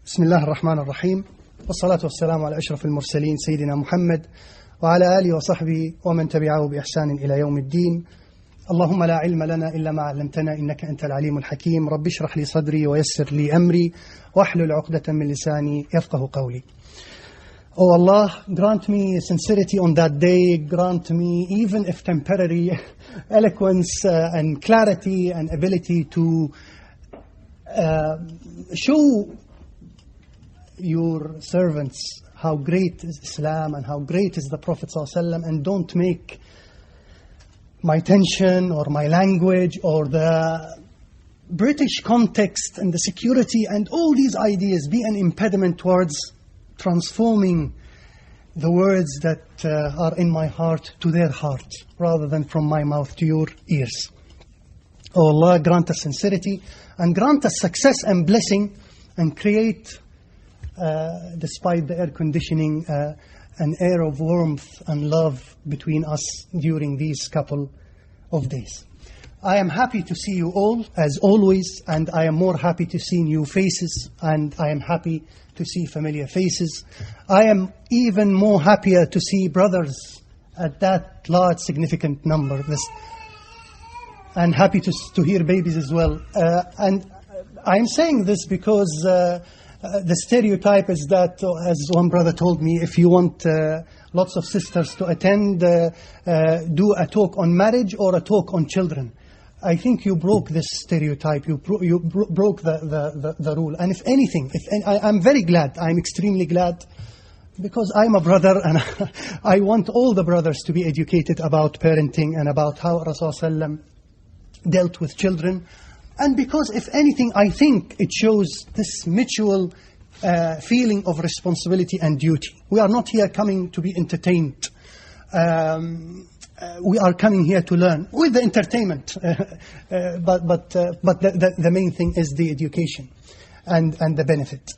بسم الله الرحمن الرحيم والصلاة والسلام على أشرف المرسلين سيدنا محمد وعلى آله وصحبه ومن تبعه بإحسان إلى يوم الدين. اللهم لا علم لنا إلا ما علمتنا إنك أنت العليم الحكيم. رب اشرح لي صدري ويسر لي أمري واحلل عقدة من لساني يفقه قولي. Oh Allah, grant me sincerity on that day, grant me, even if temporary, eloquence and clarity and ability to show your servants how great is Islam and how great is the Prophet ﷺ, and don't make my tension or my language or the British context and the security and all these ideas be an impediment towards transforming the words that are in my heart to their heart, rather than from my mouth to your ears. Oh Allah, grant us sincerity and grant us success and blessing, and create, despite the air conditioning, an air of warmth and love between us during these couple of days. I am happy to see you all, as always, and I am more happy to see new faces, and I am happy to see familiar faces. I am even more happier to see brothers at that large, significant number. And happy to hear babies as well. And I'm saying this because the stereotype is that, as one brother told me, if you want lots of sisters to attend, do a talk on marriage or a talk on children. I think you broke this stereotype. You broke the rule. And if anything, I'm very glad. I'm extremely glad, because I'm a brother and I want all the brothers to be educated about parenting and about how Rasulullah dealt with children. And because, if anything, I think it shows this mutual feeling of responsibility and duty. We are not here coming to be entertained. We are coming here to learn with the entertainment, but the main thing is the education and the benefit.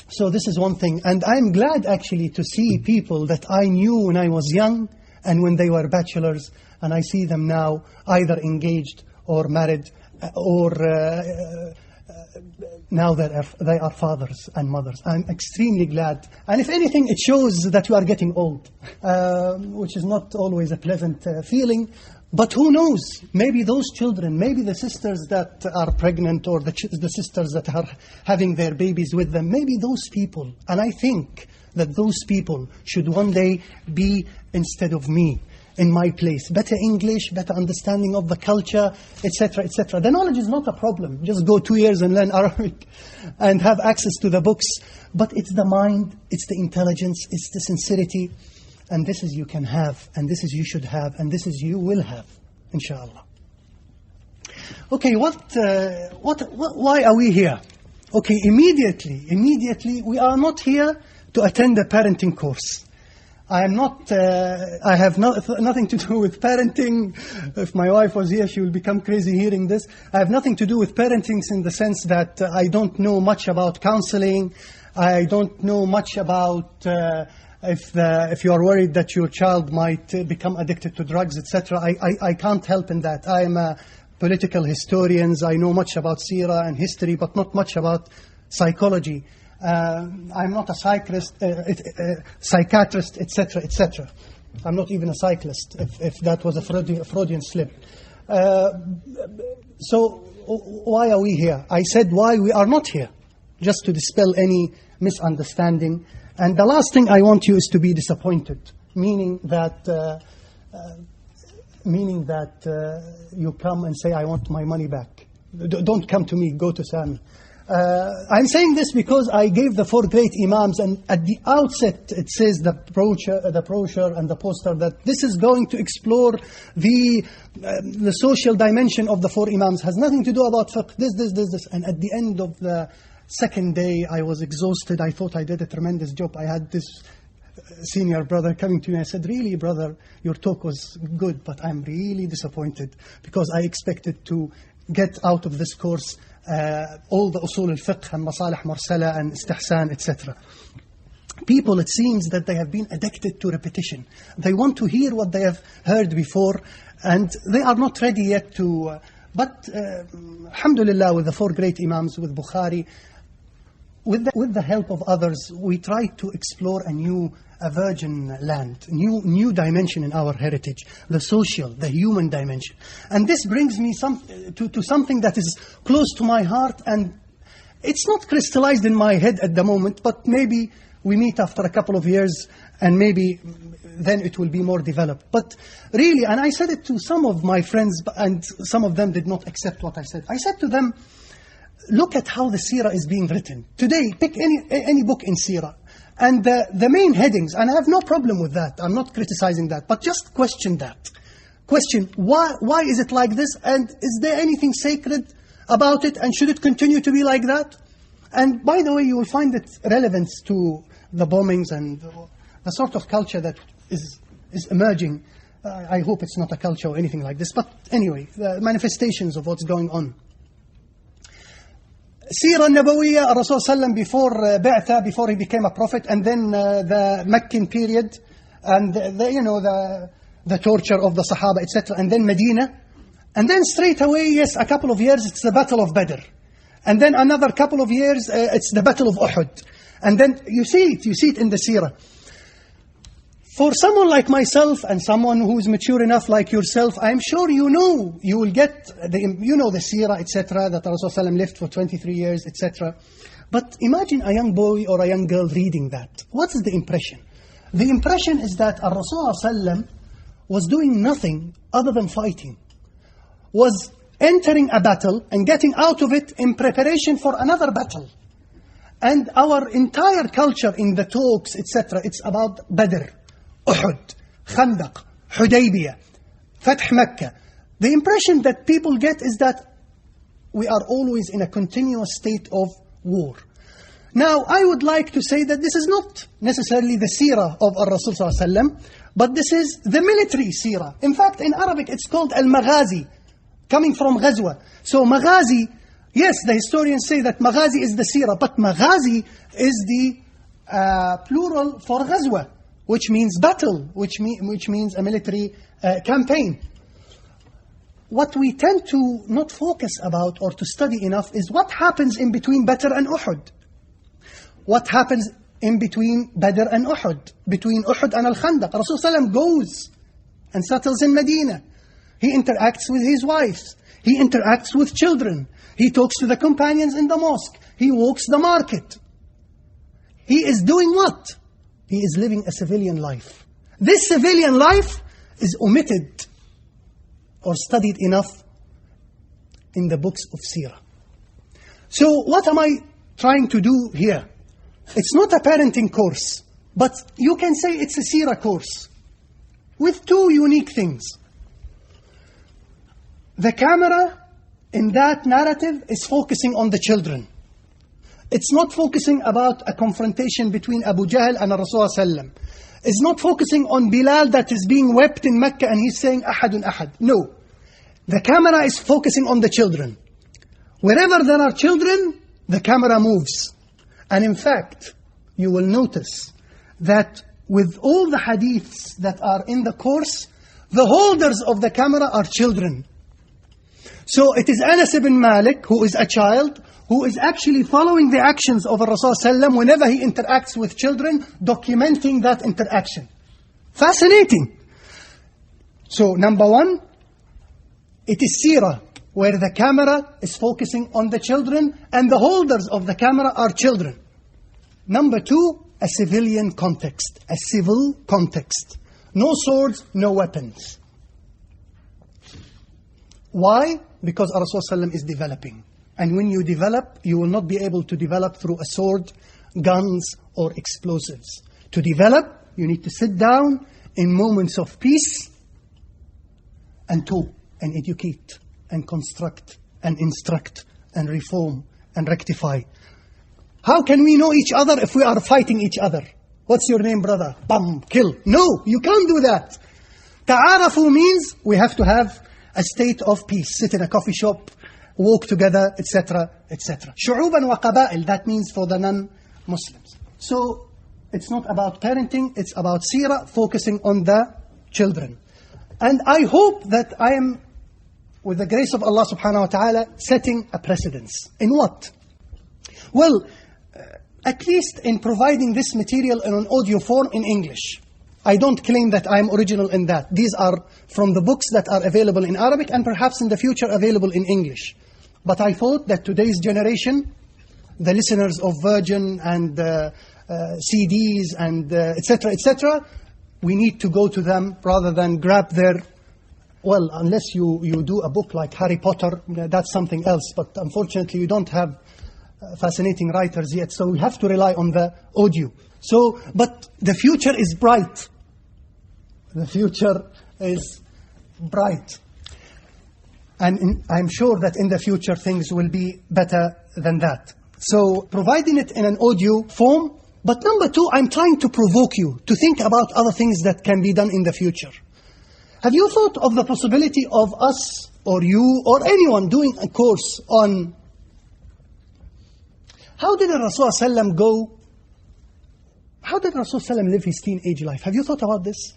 So this is one thing, and I'm glad actually to see people that I knew when I was young and when they were bachelors, and I see them now either engaged or married, or now they are fathers and mothers. I'm extremely glad. And if anything, it shows that you are getting old, which is not always a pleasant feeling. But who knows? Maybe those children, maybe the sisters that are pregnant, or the sisters that are having their babies with them, maybe those people. And I think that those people should one day be, instead of me, in my place. Better English, better understanding of the culture, etc., etc. The knowledge is not a problem. Just go 2 years and learn Arabic and have access to the books. But it's the mind, it's the intelligence, it's the sincerity. And this is you can have, and this is you should have, and this is you will have, inshallah. Okay, why are we here? Okay, immediately, we are not here to attend a parenting course. I have nothing to do with parenting. If my wife was here, she will become crazy hearing this. I have nothing to do with parenting in the sense that I don't know much about counseling. I don't know much about if you are worried that your child might become addicted to drugs, etc. I can't help in that. I am a political historian. I know much about seerah and history, but not much about psychology. I'm not a psychiatrist, etc., etc. I'm not even a cyclist, if that was a Freudian slip. So why are we here? I said why we are not here, just to dispel any misunderstanding. And the last thing I want you is to be disappointed, meaning that you come and say, I want my money back. Don't come to me, go to Sami. I'm saying this because I gave the 4 great Imams, and at the outset it says the brochure and the poster that this is going to explore the social dimension of the 4 Imams. Has nothing to do about fiqh, this. And at the end of the second day, I was exhausted. I thought I did a tremendous job. I had this senior brother coming to me. I said, really, brother, your talk was good, but I'm really disappointed, because I expected to get out of this course all the usul al-fiqh and masalih mursala and istihsan, etc. People, it seems that they have been addicted to repetition. They want to hear what they have heard before, and they are not ready yet to But alhamdulillah, with the 4 great Imams, with Bukhari, with the help of others, we try to explore a virgin land, new dimension in our heritage, the social, the human dimension. And this brings me to something that is close to my heart, and it's not crystallized in my head at the moment, but maybe we meet after a couple of years, and maybe then it will be more developed. But really, and I said it to some of my friends, and some of them did not accept what I said. I said to them, look at how the seerah is being written. Today, pick any book in seerah. And the main headings, and I have no problem with that. I'm not criticizing that. But just question that. Question, why is it like this? And is there anything sacred about it? And should it continue to be like that? And by the way, you will find it relevant to the bombings and the sort of culture that is emerging. I hope it's not a culture or anything like this. But anyway, the manifestations of what's going on. Seerah Nabawiyya, Rasul Sallam before Ba'tha, before he became a prophet, and then the Meccan period, and the torture of the Sahaba, etc., and then Medina. And then straight away, yes, a couple of years, it's the Battle of Badr. And then another couple of years, it's the Battle of Uhud. And then you see it in the Seerah. For someone like myself and someone who is mature enough like yourself, I'm sure you will get the seerah, etc., that Rasulullah lived for 23 years, etc. But imagine a young boy or a young girl reading that. What is the impression? The impression is that Rasulullah was doing nothing other than fighting, was entering a battle and getting out of it in preparation for another battle. And our entire culture in the talks, etc., it's about Badr, Uhud, Khandaq, Hudaybiyah, Fath Mecca. The impression that people get is that we are always in a continuous state of war. Now, I would like to say that this is not necessarily the seerah of Rasul Sallallahu Alaihi Wasallam, but this is the military seerah. In fact, in Arabic, it's called al-maghazi, coming from ghazwa. So maghazi, yes, the historians say that maghazi is the seerah, but maghazi is the plural for ghazwa, which means battle, which means a military campaign. What we tend to not focus about or to study enough is what happens in between Badr and Uhud. What happens in between Badr and Uhud, between Uhud and Al-Khandaq. Rasulullah goes and settles in Medina. He interacts with his wives. He interacts with children. He talks to the companions in the mosque. He walks the market. He is doing what? He is living a civilian life. This civilian life is omitted or studied enough in the books of Seerah. So what am I trying to do here? It's not a parenting course, but you can say it's a Seerah course with two unique things. The camera in that narrative is focusing on the children. It's not focusing about a confrontation between Abu Jahl and Rasulullah sallam. It's not focusing on Bilal that is being wept in Mecca and he's saying Ahadun Ahad. No. The camera is focusing on the children. Wherever there are children, the camera moves. And in fact, you will notice that with all the hadiths that are in the course, the holders of the camera are children. So it is Anas ibn Malik, who is a child, who is actually following the actions of Rasul sallam whenever he interacts with children, documenting that interaction. Fascinating. So number one, it is seerah, where the camera is focusing on the children and the holders of the camera are children. Number two, a civilian context, a civil context. No swords, no weapons. Why? Because Rasulullah is developing. And when you develop, you will not be able to develop through a sword, guns, or explosives. To develop, you need to sit down in moments of peace and talk and educate and construct and instruct and reform and rectify. How can we know each other if we are fighting each other? What's your name, brother? Bam, kill. No, you can't do that. Ta'arafu means we have to have a state of peace. Sit in a coffee shop, walk together, etc., etc. Shu'uban wa qaba'il, that means for the non-Muslims. So it's not about parenting, it's about seerah, focusing on the children. And I hope that I am with the grace of Allah subhanahu wa ta'ala, setting a precedence. In what? Well, at least in providing this material in an audio form in English. I don't claim that I'm original in that. These are from the books that are available in Arabic and perhaps in the future available in English. But I thought that today's generation, the listeners of Virgin and CDs and etc., we need to go to them rather than grab their... Well, unless you do a book like Harry Potter, that's something else. But unfortunately, we don't have fascinating writers yet, so we have to rely on the audio. But the future is bright. The future is bright. And I'm sure that in the future things will be better than that. So providing it in an audio form. But number two, I'm trying to provoke you to think about other things that can be done in the future. Have you thought of the possibility of us or you or anyone doing a course on how did Rasul ﷺ go? How did Rasul ﷺ live his teenage life? Have you thought about this?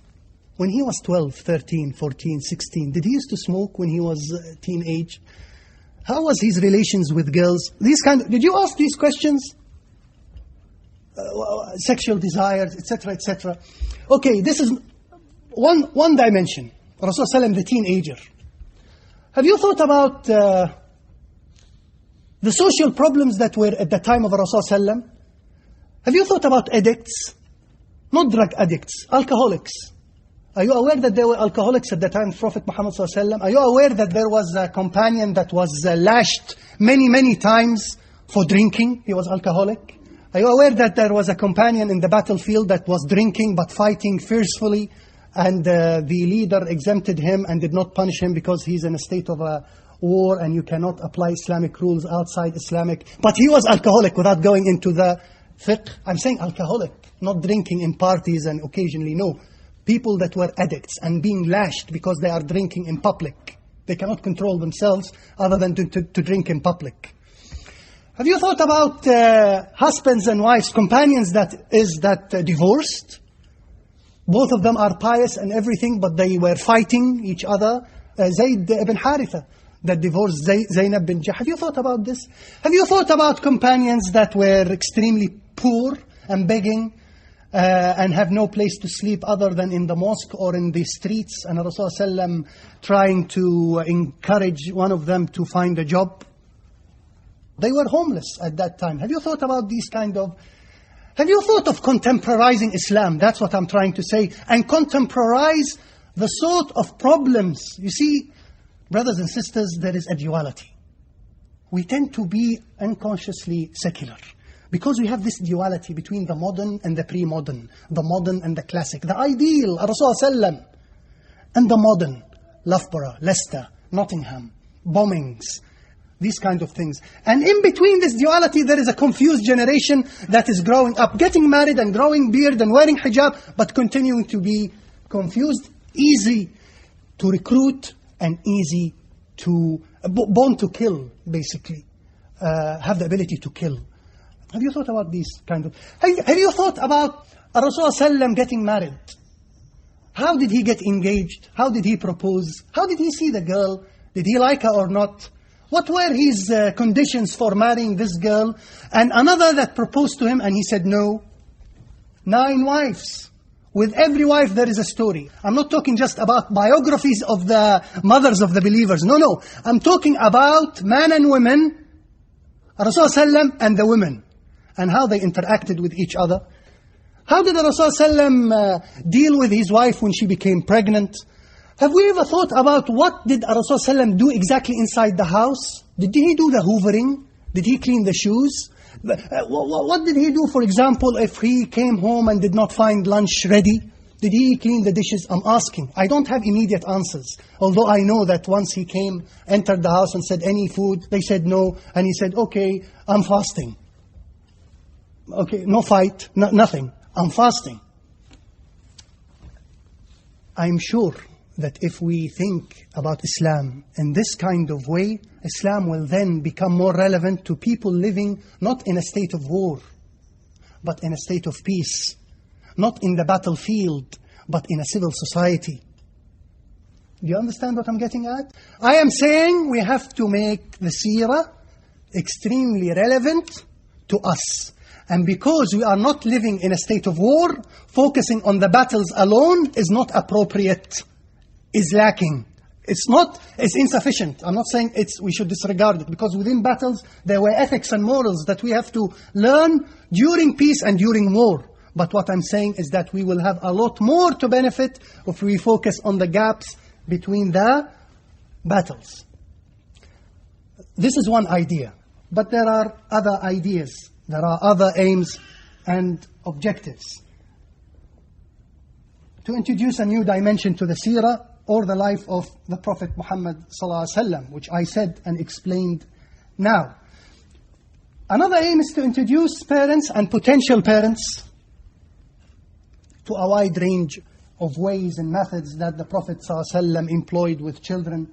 When he was 12, 13, 14, 16, did he used to smoke when he was teenage? How was his relations with girls? Did you ask these questions? Sexual desires, etc., etc. Okay, this is one dimension. Rasul ﷺ, the teenager. Have you thought about the social problems that were at the time of Rasul ﷺ? Have you thought about addicts? Not drug addicts, alcoholics. Are you aware that there were alcoholics at the time of Prophet Muhammad ﷺ? Are you aware that there was a companion that was lashed many, many times for drinking? He was alcoholic. Are you aware that there was a companion in the battlefield that was drinking but fighting fiercely, and the leader exempted him and did not punish him because he's in a state of a war and you cannot apply Islamic rules outside Islamic. But he was alcoholic without going into the fiqh. I'm saying alcoholic, not drinking in parties and occasionally, no. People that were addicts and being lashed because they are drinking in public. They cannot control themselves other than to drink in public. Have you thought about husbands and wives, companions that divorced? Both of them are pious and everything, but they were fighting each other. Zayd ibn Haritha that divorced Zaynab bin Jah. Have you thought about this? Have you thought about companions that were extremely poor and begging and have no place to sleep other than in the mosque or in the streets, and Rasulullah trying to encourage one of them to find a job? They were homeless at that time. Have you thought about these kind of... Have you thought of contemporizing Islam? That's what I'm trying to say. And contemporize the sort of problems. You see, brothers and sisters, there is a duality. We tend to be unconsciously secular because we have this duality between the modern and the pre-modern, the modern and the classic, the ideal, Rasulullah and the modern, Loughborough, Leicester, Nottingham, bombings, these kind of things. And in between this duality, there is a confused generation that is growing up, getting married and growing beard and wearing hijab, but continuing to be confused, easy to recruit and easy to, born to kill, basically, have the ability to kill. Have you thought about these kind of... Have you thought about Rasulullah getting married? How did he get engaged? How did he propose? How did he see the girl? Did he like her or not? What were his conditions for marrying this girl? And another that proposed to him and he said no. 9 wives. With every wife there is a story. I'm not talking just about biographies of the mothers of the believers. No. I'm talking about man and women, Rasulullah and the women, and how they interacted with each other. How did Rasulullah deal with his wife when she became pregnant? Have we ever thought about what did Rasulullah do exactly inside the house? Did he do the hoovering? Did he clean the shoes? What did he do, for example, if he came home and did not find lunch ready? Did he clean the dishes? I'm asking. I don't have immediate answers. Although I know that once he came, entered the house and said, any food? They said no. And he said, okay, I'm fasting. Okay, no fight, nothing. I'm fasting. I'm sure that if we think about Islam in this kind of way, Islam will then become more relevant to people living not in a state of war, but in a state of peace. Not in the battlefield, but in a civil society. Do you understand what I'm getting at? I am saying we have to make the seerah extremely relevant to us. And because we are not living in a state of war, focusing on the battles alone is not appropriate, is lacking. It's insufficient. I'm not saying we should disregard it, because within battles there were ethics and morals that we have to learn during peace and during war. But what I'm saying is that we will have a lot more to benefit if we focus on the gaps between the battles. This is one idea. But there are other ideas. There are other aims and objectives. To introduce a new dimension to the seerah or the life of the Prophet Muhammad ﷺ, which I said and explained now. Another aim is to introduce parents and potential parents to a wide range of ways and methods that the Prophet ﷺ employed with children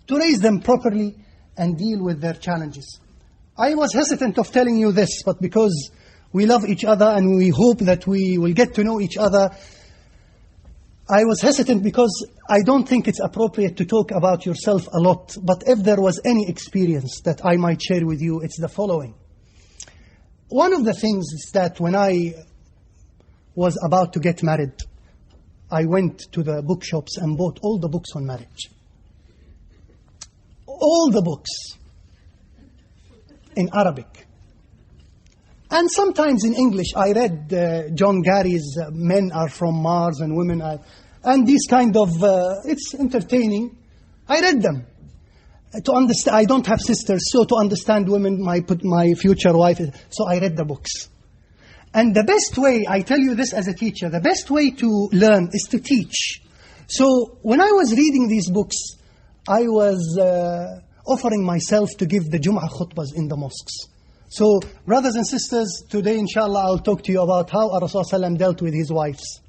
to raise them properly and deal with their challenges. I was hesitant of telling you this, but because we love each other and we hope that we will get to know each other, I was hesitant because I don't think it's appropriate to talk about yourself a lot. But if there was any experience that I might share with you, it's the following. One of the things is that when I was about to get married, I went to the bookshops and bought all the books on marriage. All the books in Arabic. And sometimes in English. I read John Gary's Men Are From Mars and Women Are... And these kind of... it's entertaining. I read them. To understand, I don't have sisters, so to understand women, my future wife... So I read the books. And the best way, I tell you this as a teacher, the best way to learn is to teach. So when I was reading these books, I was offering myself to give the Jum'ah khutbahs in the mosques. So, brothers and sisters, today inshallah I'll talk to you about how Rasulullah dealt with his wives.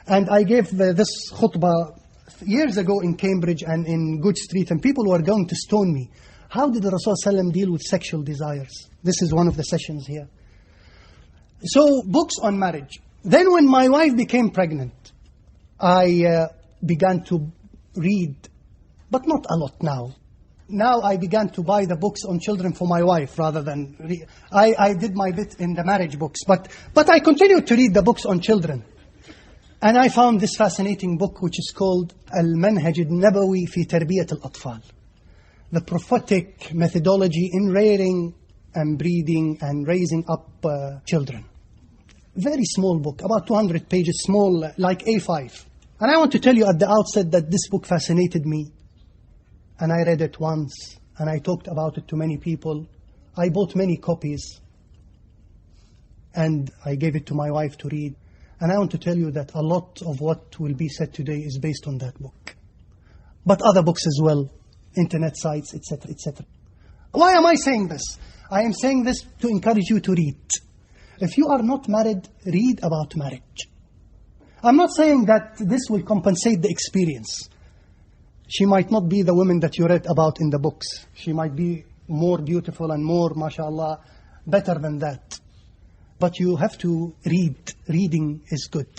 And I gave this khutbah years ago in Cambridge and in Good Street, and people were going to stone me. How did Rasulullah deal with sexual desires? This is one of the sessions here. So, books on marriage. Then when my wife became pregnant, I began to read, but not a lot now. Now I began to buy the books on children for my wife rather than... I did my bit in the marriage books, but I continued to read the books on children. And I found this fascinating book which is called Al-Manhaj al-Nabawi fi Tarbiyat al-Atfal. The prophetic methodology in rearing and breeding and raising up children. Very small book, about 200 pages, small, like A5. And I want to tell you at the outset that this book fascinated me. And I read it once, and I talked about it to many people. I bought many copies, and I gave it to my wife to read. And I want to tell you that a lot of what will be said today is based on that book. But other books as well, internet sites, etc., etc. Why am I saying this? I am saying this to encourage you to read. If you are not married, read about marriage. I'm not saying that this will compensate the experience. She might not be the woman that you read about in the books. She might be more beautiful and more, mashallah, better than that. But you have to read. Reading is good.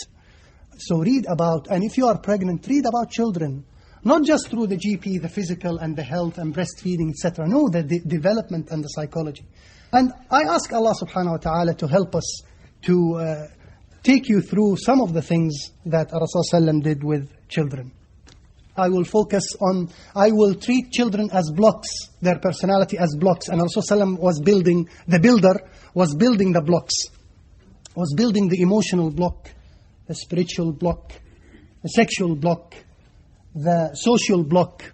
So read about, and if you are pregnant, read about children. Not just through the GP, the physical and the health and breastfeeding, etc. No, the development and the psychology. And I ask Allah subhanahu wa ta'ala to help us to take you through some of the things that Rasulullah did with children. I will treat children as blocks, their personality as blocks. And Rasulullah was building, the builder was building the blocks. Was building the emotional block, the spiritual block, the sexual block, the social block.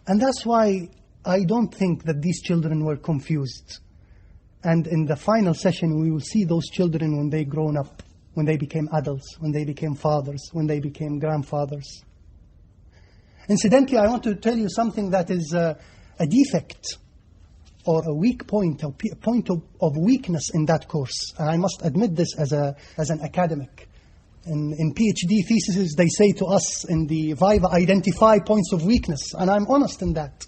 And that's why I don't think that these children were confused. And in the final session, we will see those children when they grown up, when they became adults, when they became fathers, when they became grandfathers. Incidentally, I want to tell you something that is a defect or a weak point, a point of weakness in that course. And I must admit this as an academic. In PhD theses, they say to us in the Viva, identify points of weakness. And I'm honest in that.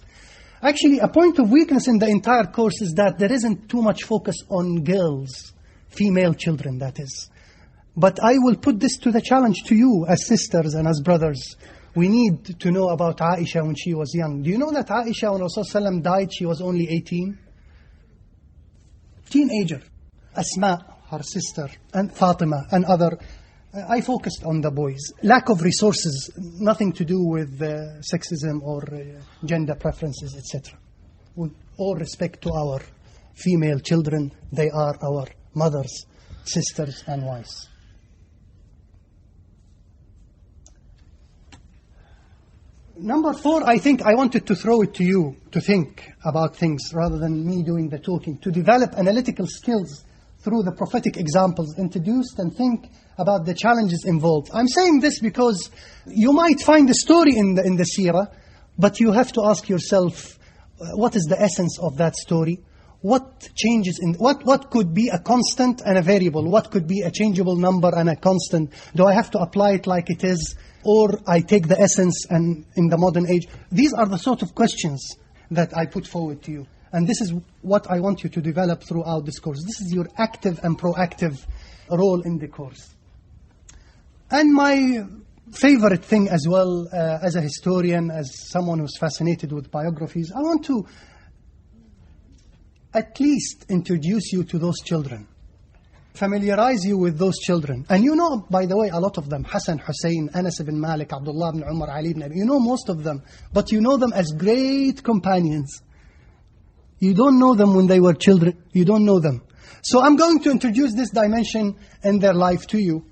Actually, a point of weakness in the entire course is that there isn't too much focus on girls, female children, that is. But I will put this to the challenge to you as sisters and as brothers. We need to know about Aisha when she was young. Do you know that Aisha, when Rasulullah died, she was only 18? Teenager. Asma, her sister, and Fatima, and other. I focused on the boys. Lack of resources, nothing to do with sexism or gender preferences, etc. With all respect to our female children, they are our mothers, sisters, and wives. Number 4, I think I wanted to throw it to you to think about things rather than me doing the talking, to develop analytical skills through the prophetic examples introduced and think about the challenges involved. I'm saying this because you might find a story in the seerah, but you have to ask yourself, what is the essence of that story? What changes in what could be a constant and a variable? What could be a changeable number and a constant? Do I have to apply it like it is, or I take the essence and in the modern age? These are the sort of questions that I put forward to you. And this is what I want you to develop throughout this course. This is your active and proactive role in the course. And my favorite thing as well, as a historian, as someone who's fascinated with biographies, I want to at least introduce you to those children. Familiarize you with those children. And you know, by the way, a lot of them. Hassan, Hussein, Anas ibn Malik, Abdullah ibn Umar, Ali ibn Abi. You know most of them. But you know them as great companions. You don't know them when they were children. You don't know them. So I'm going to introduce this dimension in their life to you,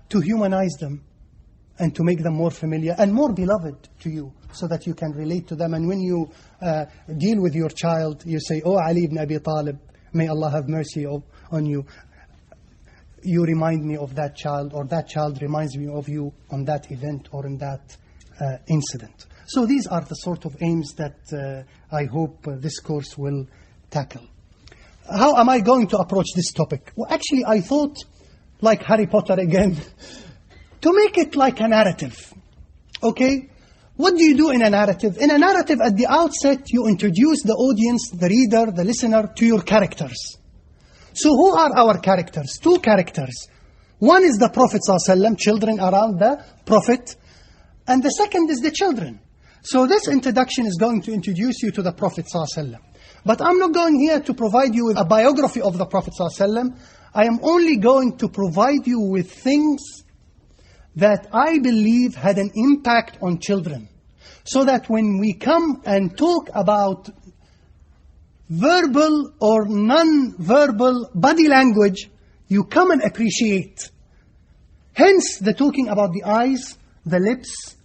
to humanize them, and to make them more familiar and more beloved to you, so that you can relate to them. And when you deal with your child, you say, "Oh, Ali ibn Abi Talib, may Allah have mercy on you." You remind me of that child, or that child reminds me of you on that event or in that incident. So these are the sort of aims that I hope this course will tackle. How am I going to approach this topic? Well, actually, I thought, like Harry Potter again, to make it like a narrative. Okay? What do you do in a narrative? In a narrative, at the outset, you introduce the audience, the reader, the listener, to your characters. So who are our characters? 2 characters. One is the Prophet ﷺ, children around the Prophet. And the second is the children. So this introduction is going to introduce you to the Prophet ﷺ. But I'm not going here to provide you with a biography of the Prophet ﷺ. I am only going to provide you with things that I believe had an impact on children. So that when we come and talk about verbal or non-verbal body language, you come and appreciate. Hence the talking about the eyes, the lips,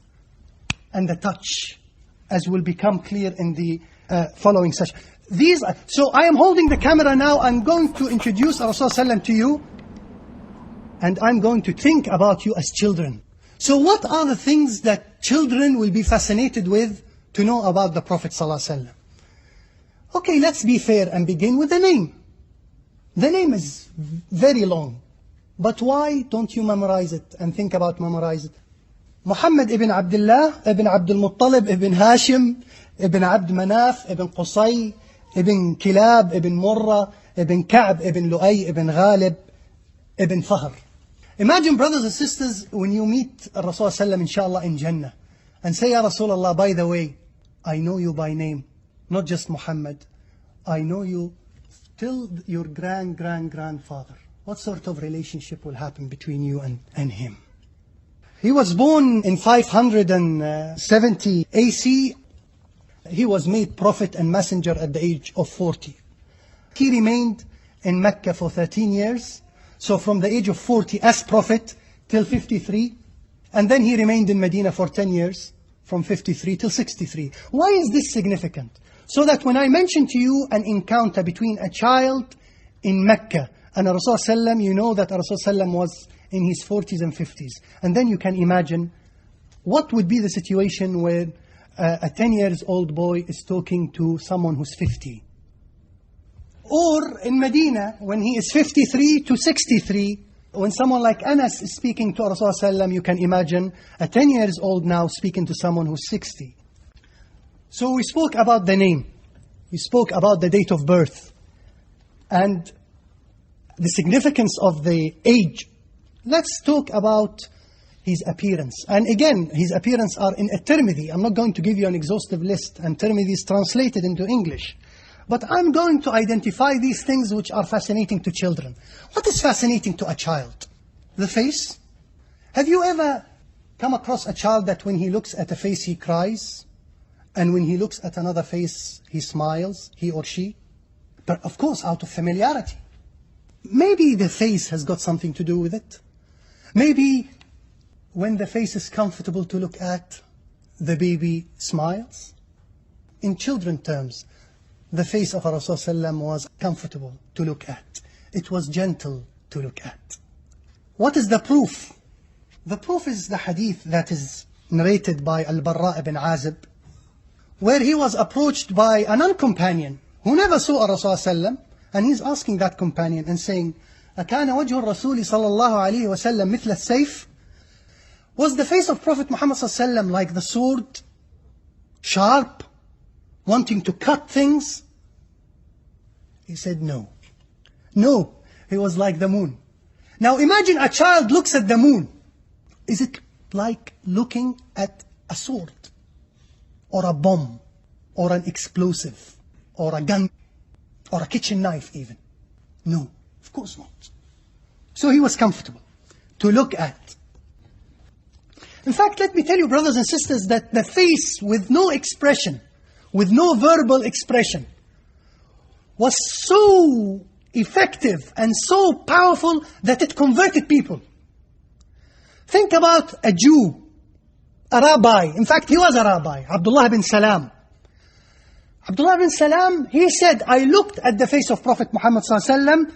and the touch, as will become clear in the following session. So I am holding the camera now. I'm going to introduce Rasulullah to you, and I'm going to think about you as children. So what are the things that children will be fascinated with to know about the Prophet ﷺ? Okay, let's be fair and begin with the name. The name is very long. But why don't you memorize it and think about memorize it? Muhammad ibn Abdullah, ibn Abdul Muttalib, ibn Hesham, ibn Abd Manaf, ibn Qusay, ibn Kilab, ibn Murrah, ibn Ka'b, ibn Lu'ay, ibn Ghalib, ibn Fahr. Imagine, brothers and sisters, when you meet Rasulullah inshallah in Jannah, and say, Ya Rasulullah, by the way, I know you by name, not just Muhammad. I know you till your grandfather. What sort of relationship will happen between you and him? He was born in 570 AC. He was made prophet and messenger at the age of 40. He remained in Mecca for 13 years. So from the age of 40 as prophet till 53. And then he remained in Medina for 10 years, from 53 till 63. Why is this significant? So that when I mention to you an encounter between a child in Mecca and Rasulullah, you know that Rasulullah was in his 40s and 50s. And then you can imagine what would be the situation where a 10-year-old boy is talking to someone who's 50. Or in Medina, when he is 53 to 63, when someone like Anas is speaking to Rasulullah, you can imagine a 10-year-old now speaking to someone who's 60. So we spoke about the name. We spoke about the date of birth. And the significance of the age. Let's talk about his appearance. And again, his appearance are in At-Tirmidhi. I'm not going to give you an exhaustive list, and Tirmidhi is translated into English. But I'm going to identify these things which are fascinating to children. What is fascinating to a child? The face. Have you ever come across a child that when he looks at a face he cries, and when he looks at another face he smiles, he or she? But of course, out of familiarity. Maybe the face has got something to do with it. Maybe when the face is comfortable to look at, the baby smiles. In children terms, the face of Rasulullah was comfortable to look at. It was gentle to look at. What is the proof? The proof is the hadith that is narrated by Al-Barra ibn Azib, where he was approached by a non-companion who never saw Rasulullah, and he's asking that companion and saying, أَكَانَ وَجْهُ الرَّسُولِ صَلَّى اللَّهُ عَلَيْهِ وَسَلَّمْ مِثْلَ السَّيْفِ? Was the face of Prophet Muhammad ﷺ like the sword, sharp, wanting to cut things? He said no. No, he was like the moon. Now imagine a child looks at the moon. Is it like looking at a sword, or a bomb, or an explosive, or a gun, or a kitchen knife even? No, of course not. So he was comfortable to look at. In fact, let me tell you, brothers and sisters, that the face with no expression, with no verbal expression, was so effective and so powerful that it converted people. Think about a Jew, a rabbi. In fact, he was a rabbi, Abdullah bin Salam. Abdullah bin Salam, he said, I looked at the face of Prophet Muhammad ﷺ,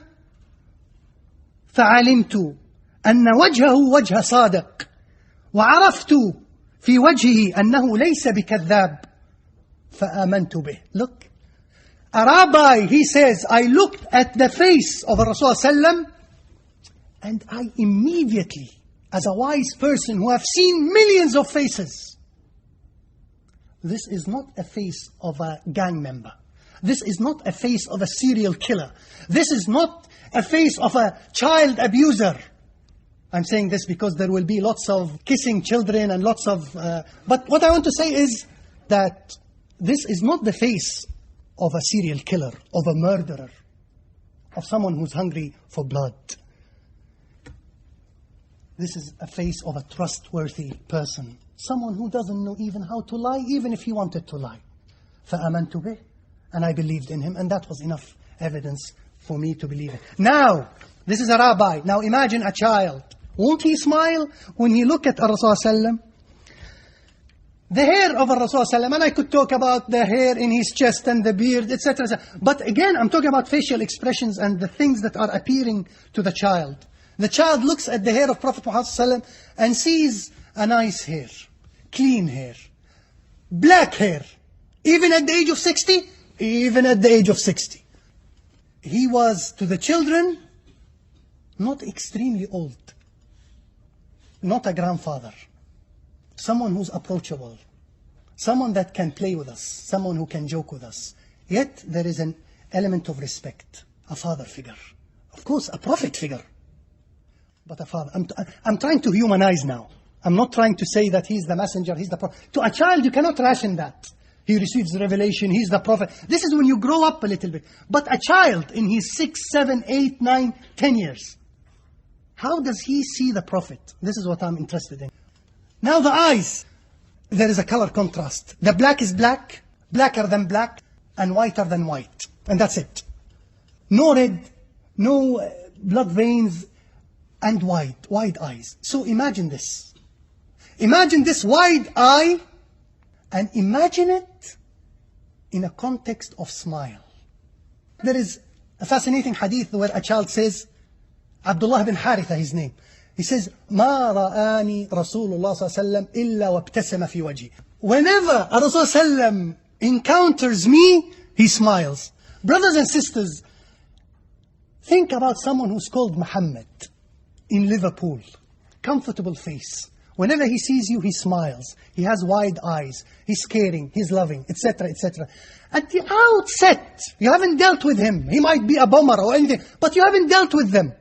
فَعَلِمْتُ أَنَّ وَجْهَهُ وَجْهَ صَادِقٍ وعرفت في وجهه أنه ليس بكذاب فآمنت به. Look, a rabbi, he says, I looked at the face of Rasulullah sallam, and I immediately, as a wise person who have seen millions of faces, this is not a face of a gang member. This is not a face of a serial killer. This is not a face of a child abuser. I'm saying this because there will be lots of kissing children and lots of... but what I want to say is that this is not the face of a serial killer, of a murderer, of someone who's hungry for blood. This is a face of a trustworthy person, someone who doesn't know even how to lie, even if he wanted to lie. فَآمَنْتُ بِهِ, and I believed in him, and that was enough evidence for me to believe it. Now, this is a rabbi. Now imagine a child. Won't he smile when he look at Rasulullah? The hair of Rasulullah, and I could talk about the hair in his chest and the beard, etc. But again, I'm talking about facial expressions and the things that are appearing to the child. The child looks at the hair of Prophet Muhammad and sees a nice hair, clean hair, black hair. Even at the age of 60? Even at the age of 60. He was, to the children, not extremely old. Not a grandfather. Someone who's approachable. Someone that can play with us. Someone who can joke with us. Yet there is an element of respect. A father figure. Of course, a prophet figure. But a father. I'm trying to humanize now. I'm not trying to say that he's the messenger, he's the prophet. To a child, you cannot ration that. He receives the revelation, he's the prophet. This is when you grow up a little bit. But a child in his 6, 7, 8, 9, 10 years, how does he see the prophet? This is what I'm interested in. Now the eyes. There is a color contrast. The black is black, blacker than black, and whiter than white. And that's it. No red, no blood veins, and wide eyes. So imagine this. Imagine this wide eye, and imagine it in a context of smile. There is a fascinating hadith where a child says, Abdullah bin Haritha, his name. He says, مَا رَآنِي رَسُولُ اللَّهِ صَلَّى اللَّهُ عَلَيْهِ وَسَلَّمَ إِلَّا وَابْتَسَمَ فِي وَجْهِهِ. Whenever Rasul sallam encounters me, he smiles. Brothers and sisters, think about someone who's called Muhammad in Liverpool. Comfortable face. Whenever he sees you, he smiles. He has wide eyes. He's caring. He's loving, etc., etc. At the outset, you haven't dealt with him. He might be a bomber or anything, but you haven't dealt with them.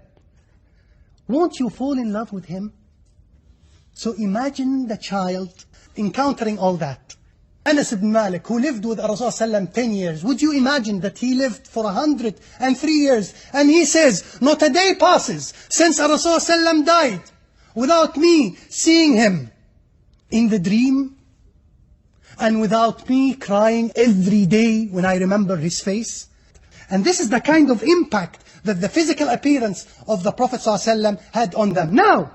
Won't you fall in love with him? So imagine the child encountering all that. Anas ibn Malik, who lived with Rasulullah 10 years, would you imagine that he lived for 103 years? And he says, not a day passes since Rasulullah died without me seeing him in the dream, and without me crying every day when I remember his face. And this is the kind of impact that the physical appearance of the Prophet ﷺ had on them. Now,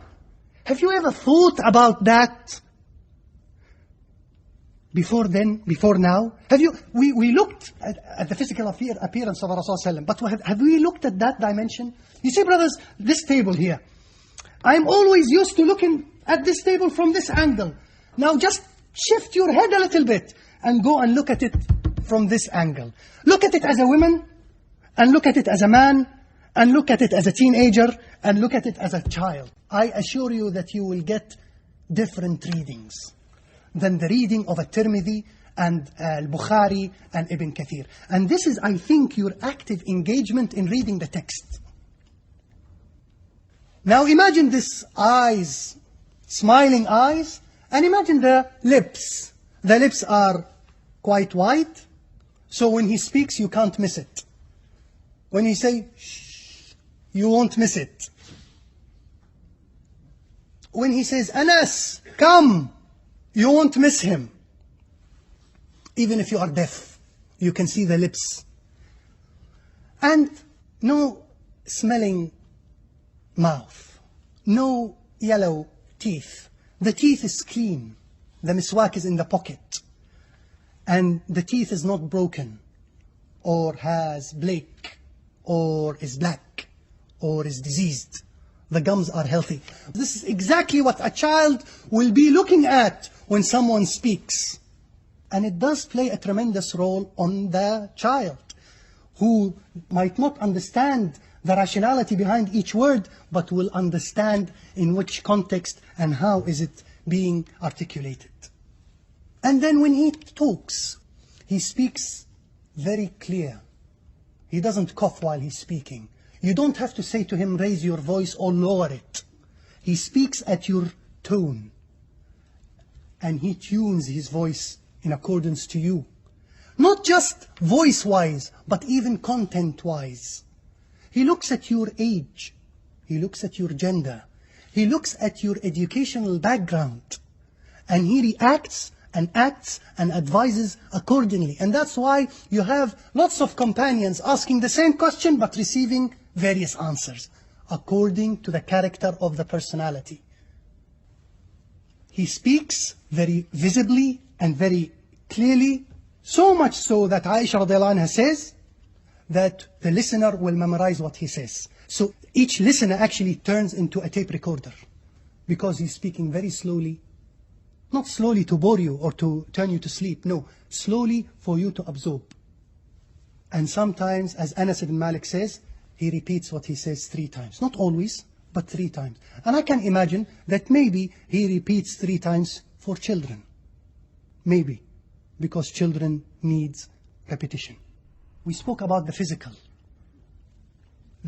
have you ever thought about that before now? We looked at the physical appearance of Rasulullah ﷺ, but have we looked at that dimension? You see, brothers, this table here, I'm always used to looking at this table from this angle. Now just shift your head a little bit and go and look at it from this angle. Look at it as a woman, and look at it as a man, and look at it as a teenager, and look at it as a child. I assure you that you will get different readings than the reading of At-Tirmidhi and Al-Bukhari and Ibn Kathir. And this is, I think, your active engagement in reading the text. Now imagine this eyes, smiling eyes, and imagine the lips. The lips are quite white, so when he speaks you can't miss it. When he say, shh, you won't miss it. When he says, Anas, come, you won't miss him. Even if you are deaf, you can see the lips. And no smelling mouth, no yellow teeth. The teeth is clean. The miswak is in the pocket. And the teeth is not broken, or has bleak, or is black, or is diseased. The gums are healthy. This is exactly what a child will be looking at when someone speaks. And it does play a tremendous role on the child, who might not understand the rationality behind each word, but will understand in which context and how is it being articulated. And then when he talks, he speaks very clear. He doesn't cough while he's speaking. You don't have to say to him, raise your voice or lower it. He speaks at your tone. And he tunes his voice in accordance to you. Not just voice-wise, but even content-wise. He looks at your age. He looks at your gender. He looks at your educational background. And he reacts and acts and advises accordingly. And that's why you have lots of companions asking the same question but receiving various answers according to the character of the personality. He speaks very visibly and very clearly, so much so that Aisha radiallahu anha says that the listener will memorize what he says. So each listener actually turns into a tape recorder, because he's speaking very slowly. Not slowly to bore you or to turn you to sleep. No, slowly for you to absorb. And sometimes, as Anas ibn Malik says, he repeats what he says 3 times. Not always, but 3 times. And I can imagine that maybe he repeats 3 times for children. Maybe. Because children needs repetition. We spoke about the physical.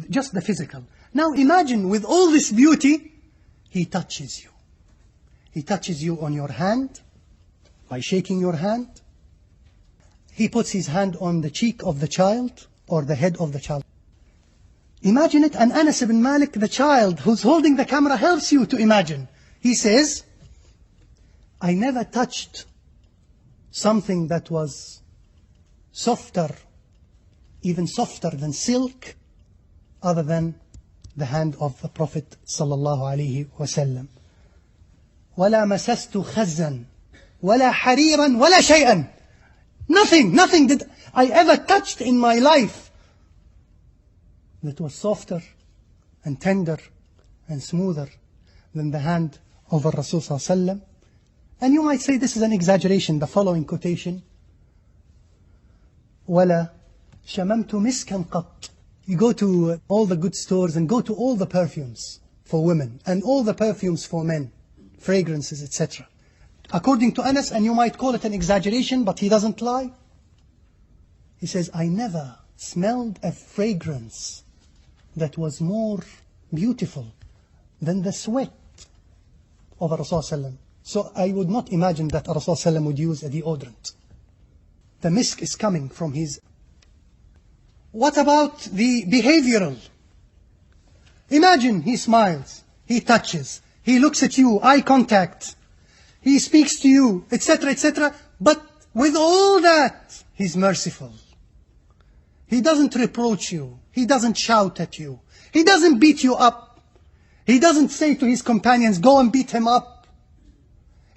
Just the physical. Now imagine with all this beauty, he touches you. He touches you on your hand by shaking your hand. He puts his hand on the cheek of the child or the head of the child. Imagine it, and Anas ibn Malik, the child who's holding the camera, helps you to imagine. He says, I never touched something that was softer, even softer than silk, other than the hand of the Prophet sallallahu alaihi wasallam. وَلَا مَسَسْتُ خَزًّا وَلَا حَرِيرًا وَلَا شَيْئًا. Nothing did I ever touched in my life that was softer and tender and smoother than the hand of the Rasul sallallahu alaihi wasallam. And you might say this is an exaggeration, the following quotation. وَلَا شَمَمْتُ مِسْكًا قَطْ. You go to all the good stores and go to all the perfumes for women and all the perfumes for men, fragrances, etc. According to Anas, and you might call it an exaggeration, but he doesn't lie. He says, I never smelled a fragrance that was more beautiful than the sweat of Rasulullah. So I would not imagine that Rasulullah would use a deodorant. The misk is coming from his. What about the behavioral? Imagine he smiles, he touches, he looks at you, eye contact, he speaks to you, etc., etc. But with all that, he's merciful. He doesn't reproach you. He doesn't shout at you. He doesn't beat you up. He doesn't say to his companions, go and beat him up.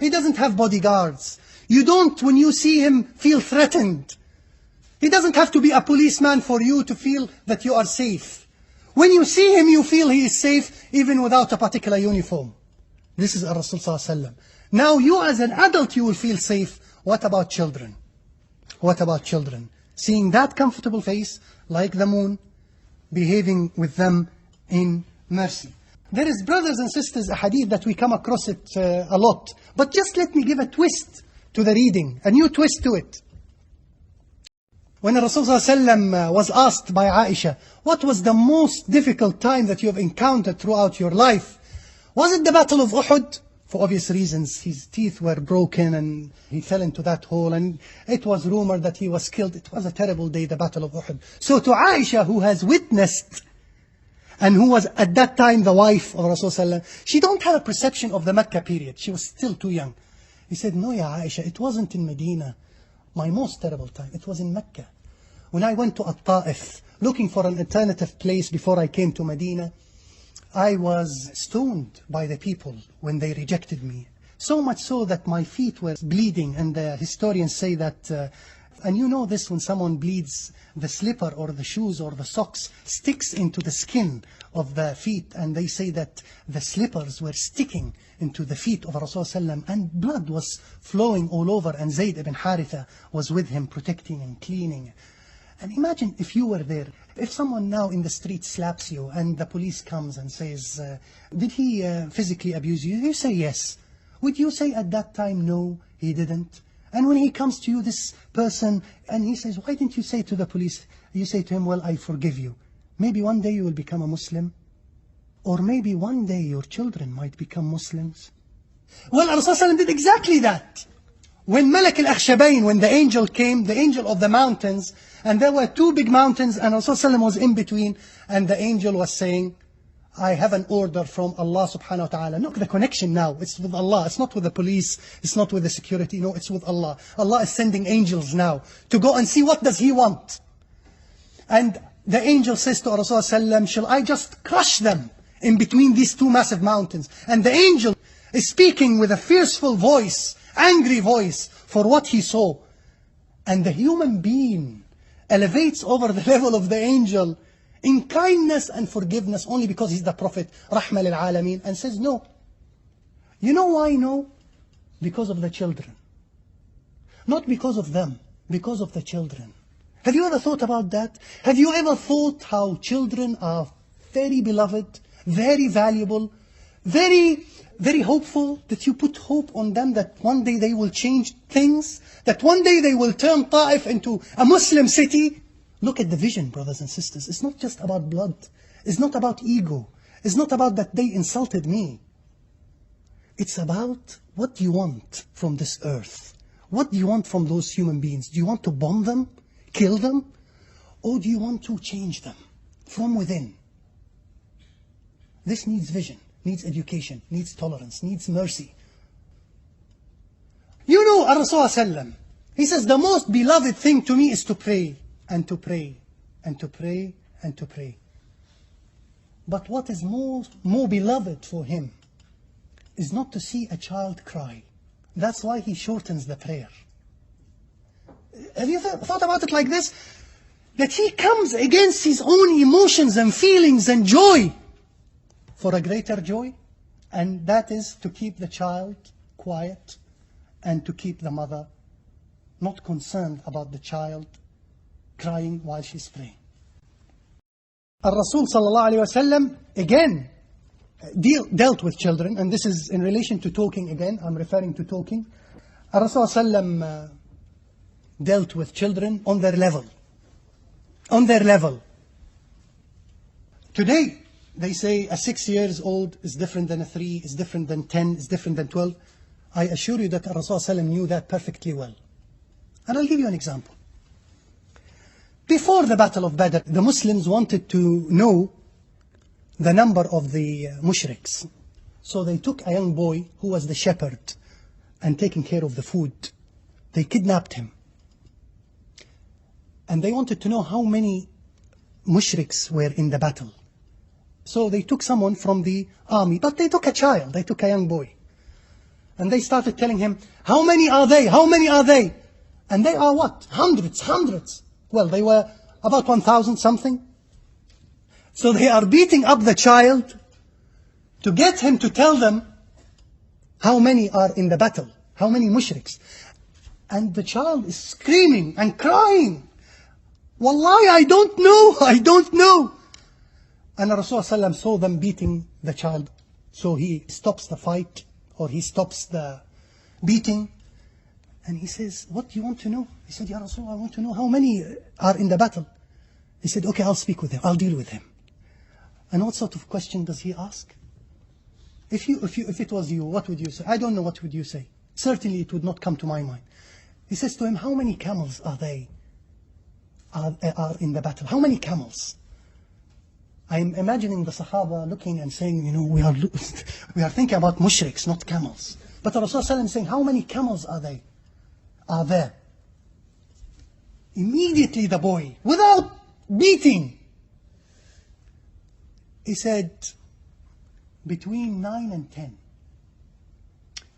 He doesn't have bodyguards. You don't, when you see him, feel threatened. He doesn't have to be a policeman for you to feel that you are safe. When you see him, you feel he is safe, even without a particular uniform. This is Rasul Sallallahu Alaihi Wasallam. Now you as an adult, you will feel safe. What about children? What about children? Seeing that comfortable face, like the moon, behaving with them in mercy. There is, brothers and sisters, a hadith that we come across it a lot. But just let me give a twist to the reading, a new twist to it. When Rasulullah ﷺ was asked by Aisha, what was the most difficult time that you have encountered throughout your life? Was it the Battle of Uhud? For obvious reasons, his teeth were broken and he fell into that hole, and it was rumored that he was killed. It was a terrible day, the Battle of Uhud. So to Aisha, who has witnessed and who was at that time the wife of Rasulullah, she don't have a perception of the Mecca period. She was still too young. He said, no, ya Aisha, it wasn't in Medina. My most terrible time, it was in Mecca. When I went to At-Ta'if, looking for an alternative place before I came to Medina, I was stoned by the people when they rejected me. So much so that my feet were bleeding, and the historians say that, and you know this, when someone bleeds, the slipper or the shoes or the socks sticks into the skin of the feet, and they say that the slippers were sticking into the feet of Rasulullah, and blood was flowing all over, and Zayd ibn Haritha was with him protecting and cleaning. And imagine if you were there. If someone now in the street slaps you and the police comes and says, did he physically abuse you? You say yes. Would you say at that time, no, he didn't? And when he comes to you, this person, and he says, why didn't you say to the police? You say to him, well, I forgive you. Maybe one day you will become a Muslim. Or maybe one day your children might become Muslims. Well, Rasulullah did exactly that. When Malak al-Akhshabain, when the angel came, the angel of the mountains, and there were two big mountains, and Rasulullah was in between, and the angel was saying, I have an order from Allah subhanahu wa ta'ala. Look, the connection now, it's with Allah. It's not with the police, it's not with the security, no, it's with Allah. Allah is sending angels now to go and see what does He want. And the angel says to Rasulullah, shall I just crush them in between these two massive mountains? And the angel is speaking with a fierceful voice, angry voice, for what he saw. And the human being elevates over the level of the angel in kindness and forgiveness, only because he's the Prophet, Rahma lil Alameen, and says no. You know why no? Because of the children. Not because of them, because of the children. Have you ever thought about that? Have you ever thought how children are very beloved, very valuable, very hopeful, that you put hope on them that one day they will change things, that one day they will turn Ta'if into a Muslim city? Look at the vision, brothers and sisters. It's not just about blood. It's not about ego. It's not about that they insulted me. It's about, what do you want from this earth? What do you want from those human beings? Do you want to bomb them, kill them? Or do you want to change them from within? This needs vision, needs education, needs tolerance, needs mercy. You know, Rasulullah, he says, the most beloved thing to me is to pray, and to pray, and to pray, and to pray. But what is more beloved for him is not to see a child cry. That's why he shortens the prayer. Have you thought about it like this? That he comes against his own emotions and feelings and joy for a greater joy, and that is to keep the child quiet and to keep the mother not concerned about the child crying while she's praying. Al-Rasul sallallahu alayhi wasallam again dealt with children, and this is in relation to talking again. I'm referring to talking. Al-Rasul sallallahu dealt with children on their level. On their level. Today, they say a 6 years old is different than a 3, is different than 10, is different than 12. I assure you that Rasulullah knew that perfectly well. And I'll give you an example. Before the Battle of Badr, the Muslims wanted to know the number of the mushriks. So they took a young boy who was the shepherd and taking care of the food. They kidnapped him. And they wanted to know how many mushriks were in the battle. So they took someone from the army, but they took a child, they took a young boy. And they started telling him, how many are they? How many are they? And they are what? Hundreds. Well, they were about 1,000 something. So they are beating up the child to get him to tell them how many are in the battle, how many mushriks. And the child is screaming and crying. Wallahi, I don't know. And Rasulullah saw them beating the child. So he stops the fight, or he stops the beating. And he says, what do you want to know? He said, Ya Rasulullah, I want to know how many are in the battle. He said, okay, I'll speak with him. I'll deal with him. And what sort of question does he ask? If it was you, what would you say? I don't know what would you say. Certainly it would not come to my mind. He says to him, how many camels are in the battle? How many camels? I'm imagining the Sahaba looking and saying, we are thinking about mushriks, not camels. But Rasulullah is saying, how many camels are there? Immediately the boy, without beating, he said, between 9 and 10.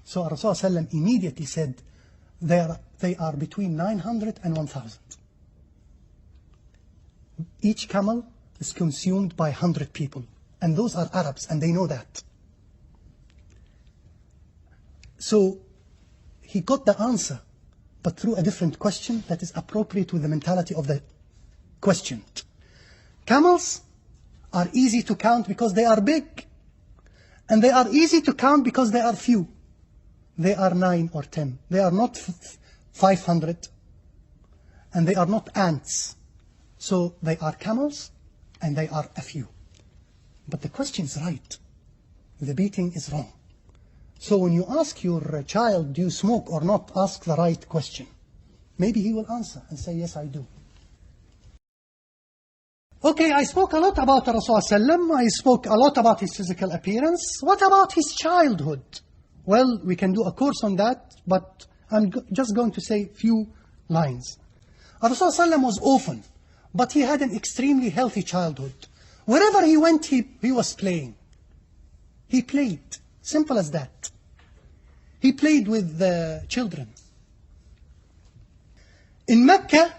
So Rasulullah immediately said, they are between 900 and 1,000. Each camel is consumed by 100 people. And those are Arabs, and they know that. So he got the answer, but through a different question that is appropriate with the mentality of the questioned. Camels are easy to count because they are big. And they are easy to count because they are few. They are 9 or 10. They are not 500. And they are not ants. So they are camels and they are a few. But the question is right. The beating is wrong. So when you ask your child, do you smoke or not, ask the right question. Maybe he will answer and say, yes, I do. Okay, I spoke a lot about Rasulullah. I spoke a lot about his physical appearance. What about his childhood? Well, we can do a course on that, but I'm just going to say a few lines. Rasulullah was orphan, but he had an extremely healthy childhood. Wherever he went, he was playing. He played. Simple as that. He played with the children. In Mecca,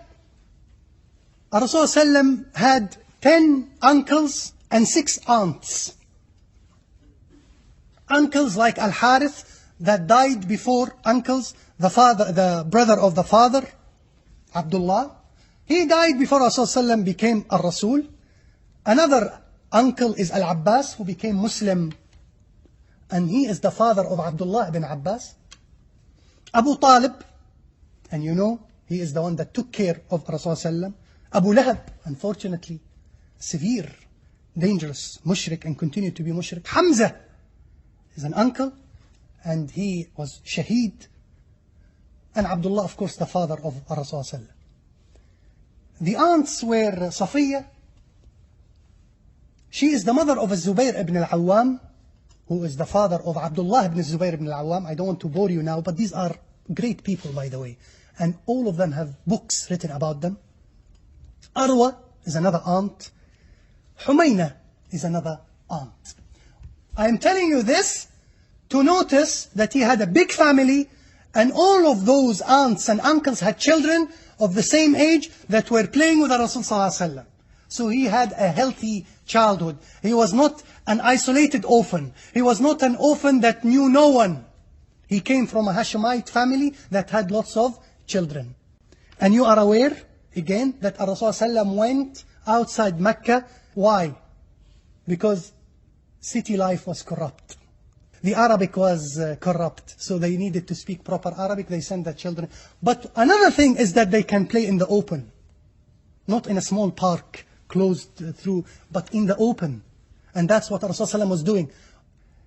Rasulullah had 10 uncles and 6 aunts. Uncles like Al-Harith that died before uncles, the brother of the father, Abdullah. He died before Rasulullah became a Rasul. Another uncle is Al-Abbas, who became Muslim, and he is the father of Abdullah ibn Abbas. Abu Talib, and he is the one that took care of Rasulullah. Abu Lahab, unfortunately, severe, dangerous, mushrik, and continued to be mushrik. Hamza is an uncle, and he was shaheed. And Abdullah, of course, the father of Rasulullah. The aunts were Safiya. She is the mother of Zubayr ibn al-Awwam, who is the father of Abdullah ibn Zubayr ibn al-Awwam. I don't want to bore you now, but these are great people, by the way. And all of them have books written about them. Arwa is another aunt. Humayna is another aunt. I am telling you this to notice that he had a big family, and all of those aunts and uncles had children of the same age that were playing with the Rasul Sallallahu Alaihi Wasallam. So he had a healthy childhood. He was not an isolated orphan. He was not an orphan that knew no one. He came from a Hashemite family that had lots of children. And you are aware, again, that Rasulullah went outside Mecca. Why? Because city life was corrupt. The Arabic was corrupt, so they needed to speak proper Arabic. They sent their children. But another thing is that they can play in the open. Not in a small park, closed through, but in the open. And that's what Rasulullah was doing.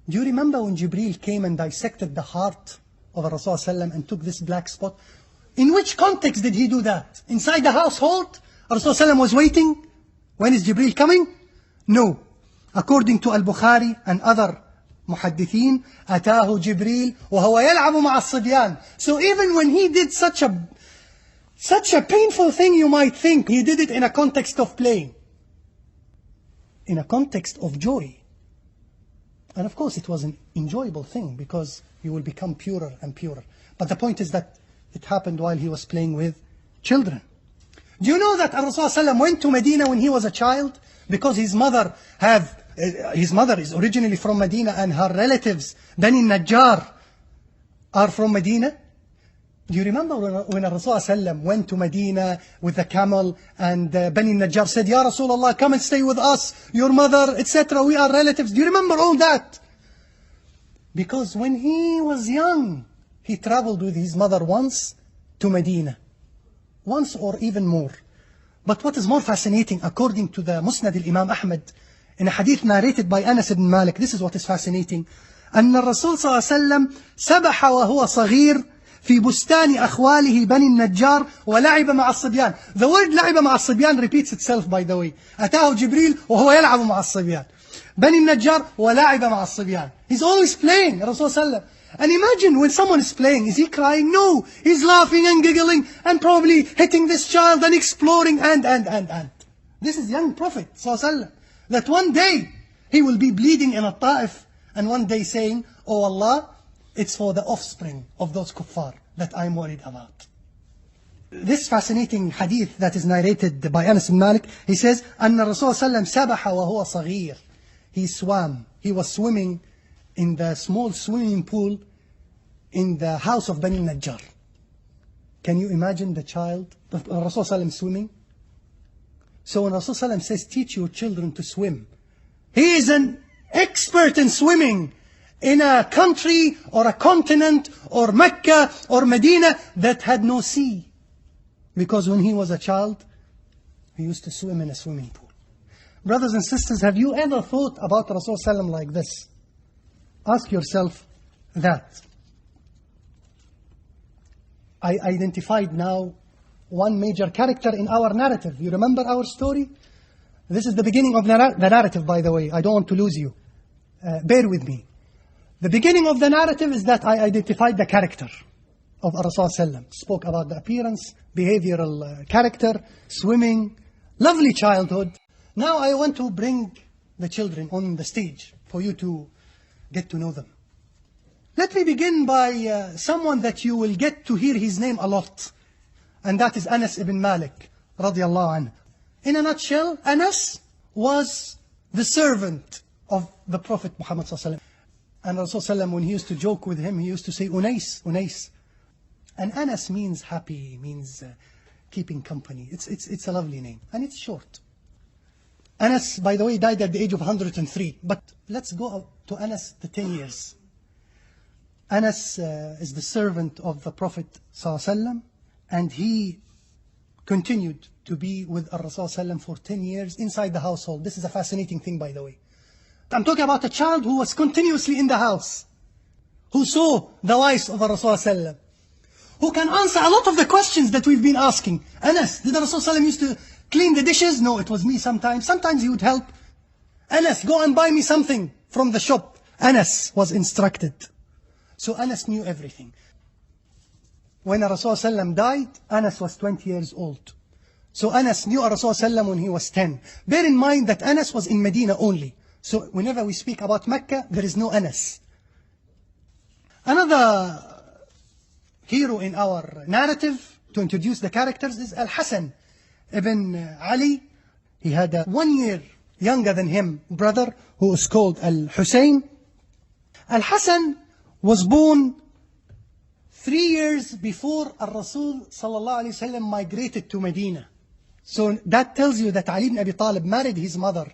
Do you remember when Jibreel came and dissected the heart of Rasulullah and took this black spot? In which context did he do that? Inside the household? Rasulullah was waiting? When is Jibreel coming? No. According to Al-Bukhari and other muhaddithin, أتاه جبريل وهو يلعب مع الصبيان. So even when he did such a painful thing, you might think he did it in a context of playing, in a context of joy. And of course it was an enjoyable thing because you will become purer and purer. But the point is that it happened while he was playing with children. Do you know that Rasulullah went to Medina when he was a child? Because his mother is originally from Medina and her relatives, Bani Najjar, are from Medina. Do you remember when Rasulullah went to Medina with the camel and Bani Najjar said, Ya Rasulullah, come and stay with us, your mother, etc. We are relatives. Do you remember all that? Because when he was young, he traveled with his mother once to Medina. Once or even more. But what is more fascinating, according to the Musnad al-Imam Ahmad, in a hadith narrated by Anas ibn Malik, this is what is fascinating. أن الرسول صلى الله عليه وسلم سبح وهو صغير في بستان أخواله بني النجار ولعب مع الصبيان. The word لعب مع الصبيان repeats itself, by the way. أتاه جبريل وهو يلعب مع الصبيان. بني النجار ولعب مع الصبيان. He's always playing, Rasul صلى الله عليه وسلم. And imagine when someone is playing, is he crying? No, he's laughing and giggling and probably hitting this child and exploring and. This is young Prophet صلى الله عليه وسلم. That one day he will be bleeding in a Ta'if and one day saying, oh Allah, it's for the offspring of those kuffar that I'm worried about. This fascinating hadith that is narrated by Anas ibn Malik, he says, أن الرسول صلى الله عليه وسلم سبح وهو صغير. He swam, he was swimming in the small swimming pool in the house of Bani Najjar. Can you imagine the child, Rasul Sallam swimming? So when Rasul Sallam says, teach your children to swim, he is an expert in swimming in a country or a continent or Mecca or Medina that had no sea. Because when he was a child, he used to swim in a swimming pool. Brothers and sisters, have you ever thought about Rasul Sallam like this? Ask yourself that. I identified now one major character in our narrative. You remember our story? This is the beginning of the narrative, by the way. I don't want to lose you. Bear with me. The beginning of the narrative is that I identified the character of Rasul Sallam. Spoke about the appearance, behavioral character, swimming, lovely childhood. Now I want to bring the children on the stage for you to get to know them. Let me begin by someone that you will get to hear his name a lot. And that is Anas ibn Malik, radiallahu anhu. In a nutshell, Anas was the servant of the Prophet Muhammad sallallahu alaihi wasallam. And Rasulullah, when he used to joke with him, he used to say, Unais, Unais. And Anas means happy, means keeping company. It's a lovely name. And it's short. Anas, by the way, died at the age of 103. But let's go to Anas, the 10 years. Anas is the servant of the Prophet ﷺ, and he continued to be with Rasul ﷺ for 10 years inside the household. This is a fascinating thing, by the way. I'm talking about a child who was continuously in the house, who saw the wives of Rasul ﷺ, who can answer a lot of the questions that we've been asking. Anas, did Rasul ﷺ used to clean the dishes? No, it was me sometimes. Sometimes he would help. Anas, go and buy me something from the shop. Anas was instructed. So Anas knew everything. When Rasul ﷺ died, Anas was 20 years old. So Anas knew Rasul ﷺ when he was 10. Bear in mind that Anas was in Medina only. So whenever we speak about Mecca, there is no Anas. Another hero in our narrative to introduce the characters is Al-Hasan ibn Ali. He had a 1 year younger than him brother who is called Al-Hussein. Al-Hasan was born 3 years before Rasul sallallahu alaihi wasallam migrated to Medina. So that tells you that Ali ibn Abi Talib married his mother,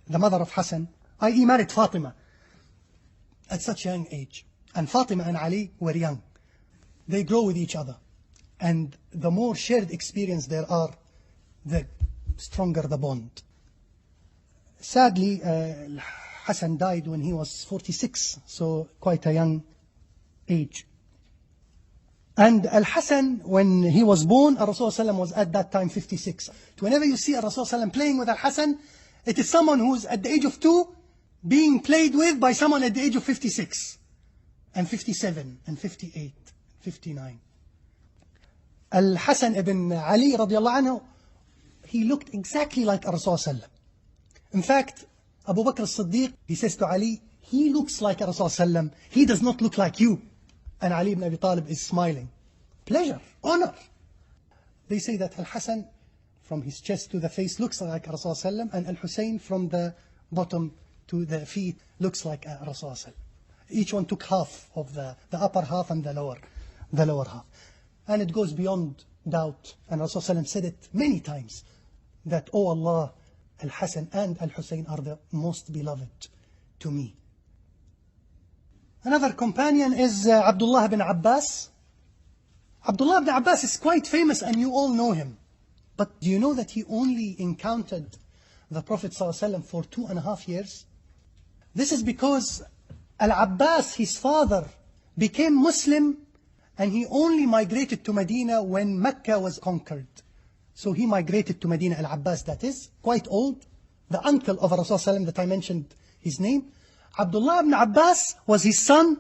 the mother of Hassan, i.e. married Fatima at such a young age. And Fatima and Ali were young. They grow with each other. And the more shared experience there are, the stronger the bond. Sadly, Hassan died when he was 46, so quite a young age. And Al-Hassan, when he was born, Rasulullah was at that time 56. Whenever you see Rasulullah playing with Al-Hassan, it is someone who's at the age of 2 being played with by someone at the age of 56 and 57 and 58, 59. Al-Hassan ibn Ali radiallahu anhu, he looked exactly like Rasulullah. In fact, Abu Bakr as-Siddiq, he says to Ali, he looks like Rasulullah, he does not look like you. And Ali ibn Abi Talib is smiling. Pleasure, honor. They say that Al-Hassan, from his chest to the face, looks like Rasulullah, and Al-Hussein from the bottom to the feet looks like Rasulullah. Each one took half of the upper half and the lower half. And it goes beyond doubt. And Rasulullah said it many times, that, oh Allah, Al-Hassan and Al-Hussein are the most beloved to me. Another companion is Abdullah ibn Abbas. Abdullah ibn Abbas is quite famous and you all know him. But do you know that he only encountered the Prophet ﷺ for 2.5 years? This is because Al-Abbas, his father, became Muslim and he only migrated to Medina when Mecca was conquered. So he migrated to Medina, Al-Abbas, that is, quite old. The uncle of Rasulullah that I mentioned his name. Abdullah ibn Abbas was his son.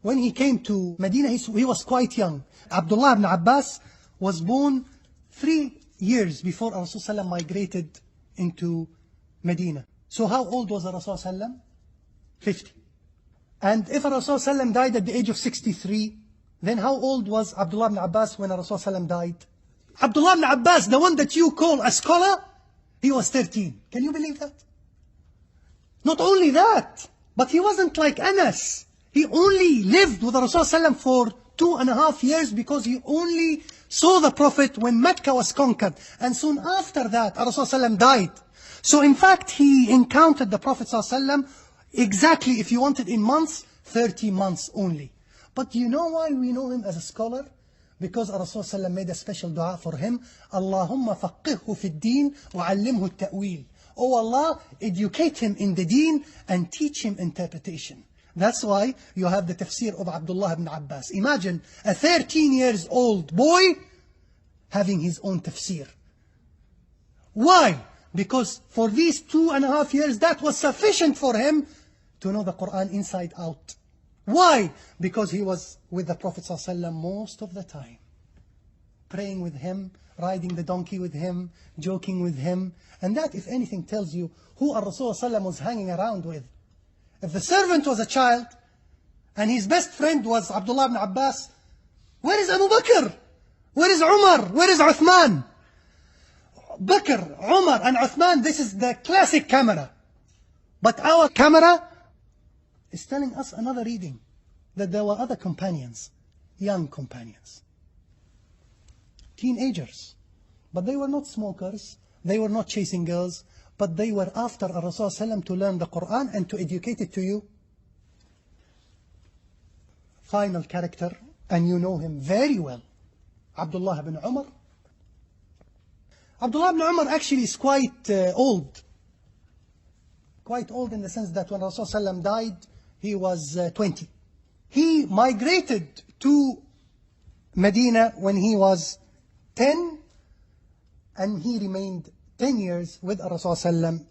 When he came to Medina, he was quite young. Abdullah ibn Abbas was born 3 years before Rasulullah migrated into Medina. So how old was Rasulullah? 50. And if Rasulullah died at the age of 63, then how old was Abdullah ibn Abbas when Rasulullah died? Abdullah ibn Abbas, the one that you call a scholar, he was 13. Can you believe that? Not only that, but he wasn't like Anas. He only lived with Rasulullah for 2.5 years because he only saw the Prophet when Mecca was conquered. And soon after that, Rasulullah died. So in fact, he encountered the Prophet ﷺ exactly, if you want it in months, 30 months only. But do you know why we know him as a scholar? Because Rasulullah made a special dua for him. Allahumma faqihhu fi ad-din wa 'allimhu at-ta'wil. Oh Allah, educate him in the deen and teach him interpretation. That's why you have the tafsir of Abdullah ibn Abbas. Imagine a 13 years old boy having his own tafsir. Why? Because for these 2.5 years, that was sufficient for him to know the Quran inside out. Why? Because he was with the Prophet ﷺ most of the time. Praying with him, riding the donkey with him, joking with him. And that, if anything, tells you who Rasul ﷺ was hanging around with. If the servant was a child, and his best friend was Abdullah ibn Abbas, where is Abu Bakr? Where is Umar? Where is Uthman? Bakr, Umar and Uthman, this is the classic camera. But our camera is telling us another reading, that there were other companions, young companions, teenagers. But they were not smokers, they were not chasing girls, but they were after Rasulullah to learn the Quran and to educate it to you. Final character, and you know him very well, Abdullah ibn Umar. Abdullah ibn Umar actually is quite old. Quite old in the sense that when Rasulullah died, he was 20. He migrated to Medina when he was 10, and he remained 10 years with Rasulullah,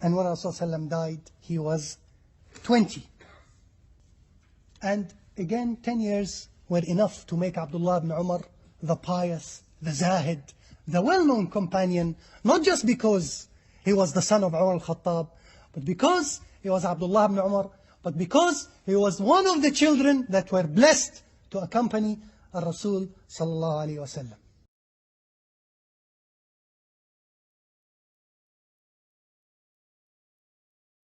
and when Rasulullah died, he was 20. And again, 10 years were enough to make Abdullah ibn Umar the pious, the zahid, the well-known companion, not just because he was the son of Umar al-Khattab, but because he was Abdullah ibn Umar, but because he was one of the children that were blessed to accompany Rasul sallallahu alayhi wa sallam.